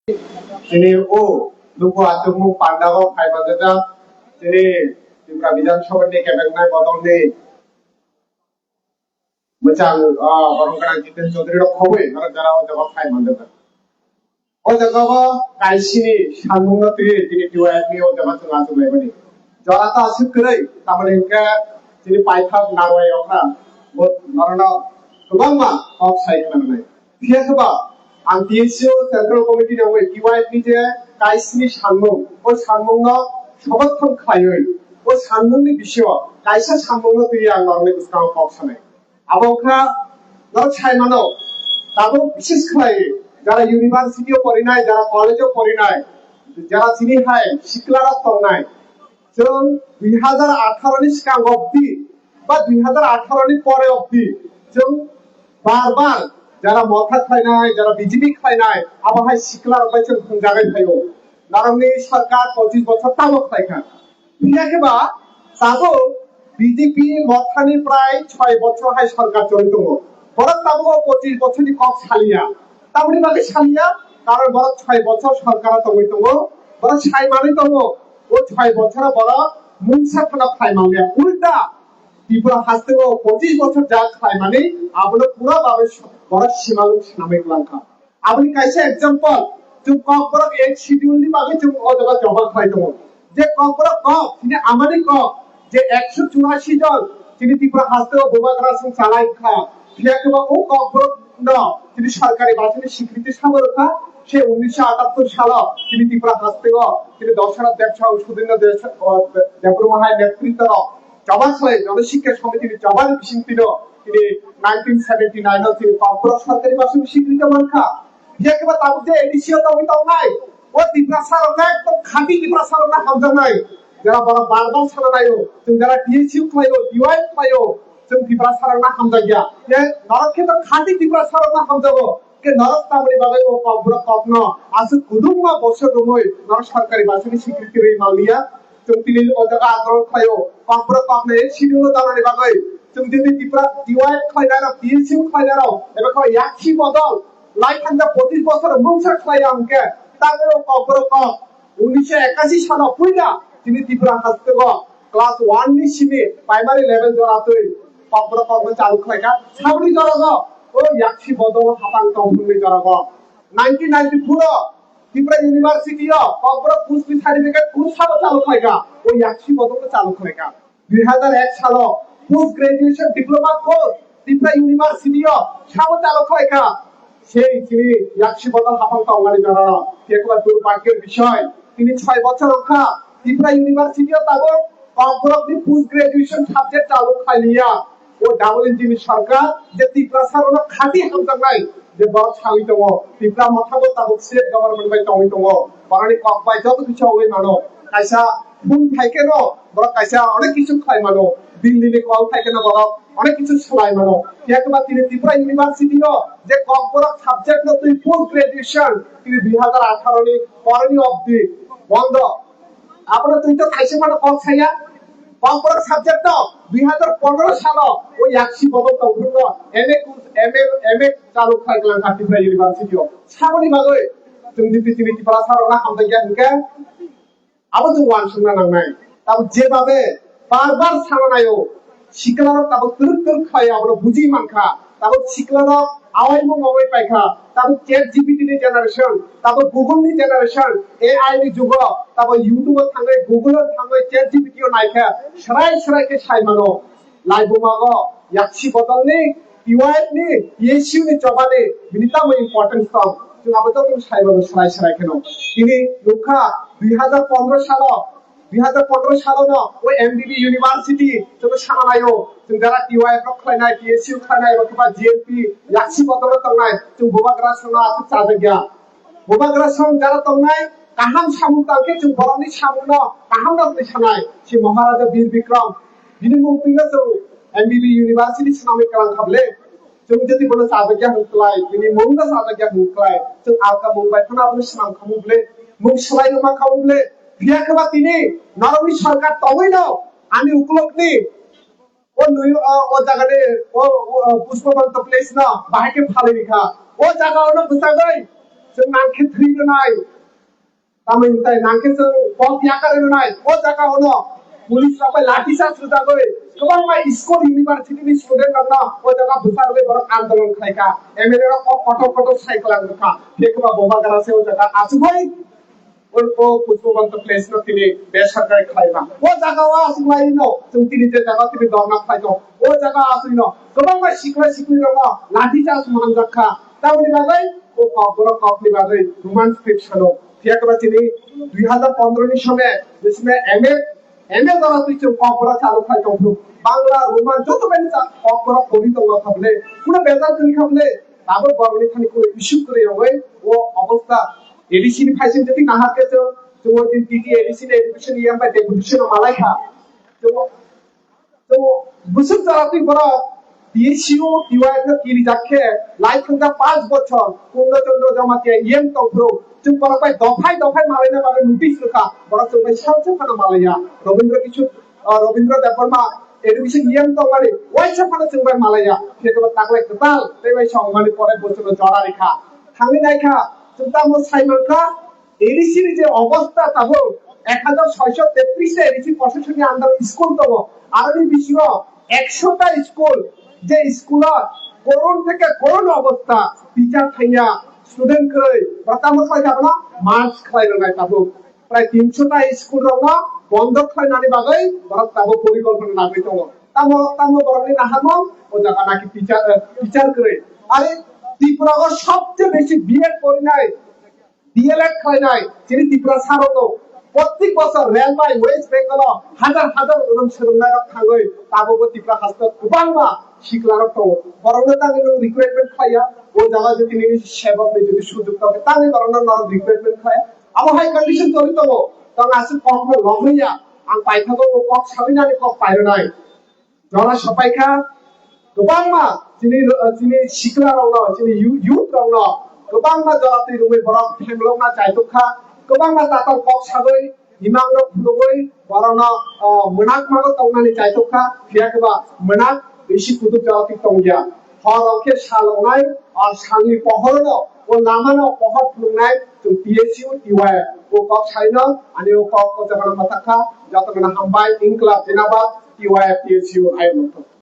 Jadi lupa atau pandangan kai bandada jadi juga bidang sobat ni kebek nai bodong ni macam orang kena kita Chaudhary ro khobe orang jara o jaga kai bandada o jaga ko kai sini sangmung na tiri jadi dua ni o jaga tengah tu lagi ni jara ta asik kerai tamane ke jadi paithak narwai okna bot narana kubang ma ok sai kana nai dia keba Antiesio Central Committee na wei DYF ni je kaisni sangmung o sangmung na সমর্থন খায়ই ও সাংমুংনি বিষয় কাইসা সাংমুং তুই আং নরনে কুস্কাও পকছানে আবখা নর ছাইমানো তাবো বিশেষ খায় যারা ইউনিভার্সিটিও পড়ি নাই যারা কলেজও পড়ি নাই যারা চিনি হাই শিকলারা তং নাই जों 2018 नि सिगां अब्दि बा 2018 नि परे अब्दि जों बार-बार যারা মথা খায় নাই যারা বিজেপি খায় নাই আবহাই শিকলার বাইচন খুঁজাগাই থাইও নারংনি সরকার 25 বছর তাবো খাইখা বিয়াকেবা তাবো বিজেপি মথানি প্রায় 6 বছর হাই সরকার চলিত বড় তাবো 25 বছরনি কক ছালিয়া তাবনি বাগে ছালিয়া কারণ বড় 6 বছর সরকার তমই তঙ্গ বড় ছাই মানে তঙ্গ ও 6 বছর বড় মুনসা খানা খাই মালিয়া উল্টা ত্রিপুরা হাসতেও 25 বছর যা খায় মানে আপনি পুরো ভাবে বড় সীমালু নামে লাঙ্কা আপনি কাইসে एग्जांपल जो कॉकबरक एक शेड्यूल नि बागे जो অজগা জমা খাই তো যে কॉकबरक কক তিনি আমারই কক যে 184 জন তিনি ত্রিপুরা হাসতেও বোবাগ্রাসন চালাই খা ফিয়াকেবা ও কॉकबरक না তিনি সরকারি বাসনে স্বীকৃতি সামরখা সে 1978 সাল তিনি ত্রিপুরা হাসতেও তিনি দশরাত ব্যবসা ও সুদিন দেশ দেবর মহাই নেতৃত্ব জবাসয় জনশিক্ষা সমিতির জবান বিশিন্তির তিনি 1979 তিনি কॉकबरक সরকারি বাসনে স্বীকৃতি মানখা বিয়াকেবা তাবুতে এডিসিও তমি তম নাই ও ত্রিপুরা সারনা একদম খাঁটি ত্রিপুরা সারনা হামজা নাই যারা বড় বারবার সারা নাইও তুমি যারা টিএসইউ খাইও ডিওয়াইফ খাইও তুমি ত্রিপুরা সারনা হামজা গিয়া যে নরকে তো খাঁটি ত্রিপুরা সারনা হামজাবো কে নরক তাবড়ি বাবে ও কবর কপন আসু কুদুমা বছর রমই নর সরকারি বাসনি স্বীকৃতি রই মালিয়া তুমি তিনি ও জায়গা আন্দোলন খাইও কবর কপনে শিডিউল দানানি বাবে তুমি যদি ত্রিপুরা ডিওয়াইফ খাই না টিএসইউ খাই না এবার কয় একই বদল লাইখানটা 25 বছর মুনসা খাই আমকে তাদেরও কবর কপ 1981 সাল পয়লা তিনি ত্রিপুরা হাসতেগ ক্লাস 1 নি সিনে প্রাইমারি লেভেল জরাতই কবর কপ চালু খাইকা সাবলি জরাগ ও একই বদল হাপাং তংনি জরাগ 1994 ত্রিপুরা ইউনিভার্সিটি কবর পুষ্টি সার্টিফিকেট কোন সাল চালু খাইকা ও একই বদল চালু খাইকা 2001 সাল post graduation diploma course Tripura university সাল চালু খাইকা সেই তিনি একশি বদল হাফাং তংগানি জানানো একবার দুর্ভাগ্যের বিষয় তিনি 6 বছর রক্ষা ত্রিপুরা ইউনিভার্সিটিও তাবো কবরক দি পোস্ট গ্রাজুয়েশন সাবজেক্ট চালু খাইলিয়া ও ডাবল ইঞ্জিন সরকার যে ত্রিপুরা সারনা খাঁটি হামজাং নাই যে বড় ছাউই দङ ত্রিপুরা মাথাবো তাবো স্টেট গভর্নমেন্ট বাই তংই দङ বাঙালি কক বাই যত কিছু হই মানো কাইসা ফুল থাইকে ন বড় কাইসা অনেক কিছু খাই মানো দিল্লি কল থাকে না বড় অনেক কিছু ছলাই মানো একবার তিনি ত্রিপুরা ইউনিভার্সিটিও যে কবরক সাবজেক্ট ন তুই পোস্ট গ্রাজুয়েশন তিনি 2018 নি পরনি অবধি বন্ধ আপনারা তুই তো খাইছে মানে কল খাইয়া কবরক সাবজেক্ট 2015 সাল ওই 80 বদল তো উঠল এমএ চালু খাইলাম ত্রিপুরা ইউনিভার্সিটিও সাবনি ভাবে তুমি দিতে তিনি ত্রিপুরা সারনা হামদা জ্ঞানকে আবার ওয়ান শুননা নাংনাই তারপর যেভাবে বারবার সারানায়ও শিকলার তারপর তুরুক খায় আমরা বুঝি মানখা তারপর শিকলার আওয়াই মঙ্গই পাইখা তারপর চ্যাট জিপিটি নি জেনারেশন তারপর গুগল নি জেনারেশন এআই নি যুগ তারপর ইউটিউব থাঙ্গে গুগল থাঙ্গে চ্যাট জিপিটিও নাইখা সরাই কে ছাই মানো লাইভ মাগো ইয়াকছি বদল নি ইওয়াইফ নি ইএসইউ নি জবানে বিনিতা মই ইম্পর্টেন্স তো जों আবেদন ছাই মানো সরাই কেন তিনি লুখা 2015 সাল 2015 সাল না ওই এমবিবি ইউনিভার্সিটি তুমি সানানায়ও তুমি যারা টিওয়াইফ খাইনাই টিএসইউ খাইনাই অথবা জিএমপি ইয়াকছি বদল তংনাই তুমি বোবাগ্রাসন আছে চাদগিয়া বোবাগ্রাসন যারা তংনাই কাহাম সামু তাকে তুমি বরনি সামু না কাহাম না সানাই সে মহারাজা বীর বিক্রম যিনি মুক্তিগত এমবিবি ইউনিভার্সিটি সামনে কালাম খাবলে তুমি যদি বলে চাদগিয়া হুকলাই তিনি মঙ্গা চাদগিয়া হুকলাই তুমি আলকা মুম্বাই থানা আপনি সাম খামুবলে মুখ সলাই মা খামুবলে বিয়াকেবা তিনি নরমি সরকার তবেই না আমি উপলব্ধি ও ও জায়গাতে ও পুষ্পবন্ত প্লেস না বাহিকে ফালে রেখা ও জায়গা না বুঝা গই जों नांखे थैनो नाय तामिन ताय नांखे जों पक याकारेनो नाय ओ जागायावनो पुलिस राबाय लाठी चार्ज होजाबाय गोबां मा स्कुल इउनिभार्सिटिनि स्टुडेन्ट आंना ओ जागा बुसारबाय बरक आन्दोलन खायका एमएलए रा कट साइकेल आंखा फेकबा बबा गारासे ओ जागा आसुबाय उनको पुष्पवंत प्लेस न तिनी बेसरकारी खायमा ओ जागावा आसुबाय न जों तिनी जे जागा तिनी दरना खायतो ओ जागा आसुइ न गोबां मा सिख्ला दङ लाठी चार्ज मोनजाखा तावनि बागै ओ कपनि बागै रोमान स्क्रिप्ट फेकबा तिनी 2015 नि समय जिसमें एमए द्वारा तुझे कॉपरा चालू खाई तो बांग्ला रोमान जो तो मैंने कॉपरा कोडी तो ना खबले पूरा बेजार करी खबले ताबो गवर्नमेंट खानी को इशू करे होवे वो अवस्था एडीसी नि फाइसिन जति नाहा के जो वो दिन टीटी एडीसी ने एजुकेशन ईएम बाय डेपुटेशन मालाइका तो बुसुक जाती बड़ा पीएचयू टीवाई का किरी जाके लाइफ का 5 बছর पूर्णचंद्र जमाते ईएम तो प्रो जों बरपाय दफाय मालायना बागै नोटिस रखा बड़ा जों बाय सालसे फाना मालाया रविंद्र देबबर्मा एडुकेशन ईएम तो माने वाइसा फाना जों बाय मालाया फेकबा ताकलाय कताल बेबाय संमानि परे बोसोर जरा रेखा थांनि नायखा जों तामो साइमनखा एडीसी नि जे अवस्था ताबो 1633 টা এডিসি প্রশাসনের আন্ডারে স্কুল তো আরবি বিষয় 100টা স্কুল যে স্কুলত করোন থেকে করোন অবস্থা টিচার থাইয়া স্টুডেন্ট কই প্রথম কই যাবনা মার্চ খাইলো নাই তাবো প্রায় 300টা স্কুল রঙ বন্ধ খাইনানি বাগৈ বরক তাবো পরিকল্পনা নাগৈ তো তামো বরকনি নাহামো ও জায়গা নাকি টিচার করে আরে ত্রিপুরার সবচেয়ে বেশি বিএড করি নাই ডিএলএড খাই নাই যিনি ত্রিপুরা সারনো প্রত্যেক বছর রেলওয়ে ওয়েস্ট বেঙ্গল হাজার ওরম সোलोंनाय थाङै ताबो ত্রিপুরা হাসপাতাল गोबांमा শিখলার তো বরং তাঙ্গে রিক্রুটমেন্ট খাইয়া ও জায়গা যদি তিনি সেবক নে যদি সুযোগ থাকে তাঙ্গে বরং না রিক্রুটমেন্ট খাইয়া আবো হাই কন্ডিশন তরি তো তং আসি কখনো লহইয়া আং পাইথাগো ও কক সাবিনানি কক পাইरो নাই জরা সপাইখা गोबांमा যিনি শিখলার রং যিনি ইউথ রং गोबांमा जराते रुमै बरक फेमलंना चाइतोखा गोबांमा ताताव कक साबै हिमांग फुलबै बरना मोनाक मागो तंनानि चाइतोखा फियाखबा मोनाक बेसि कुदुब जराति तंगिया हरके सालंनाय और साननि पहरनो ओ लामानो पहर फुलंनाय जों पीएचयू टीवाय ओ कक साइनो आनि ओ कक जगना माथाखा जतगना हामबाय इंक्लाब जिनाबाद टीवाय पीएचयू आइमतो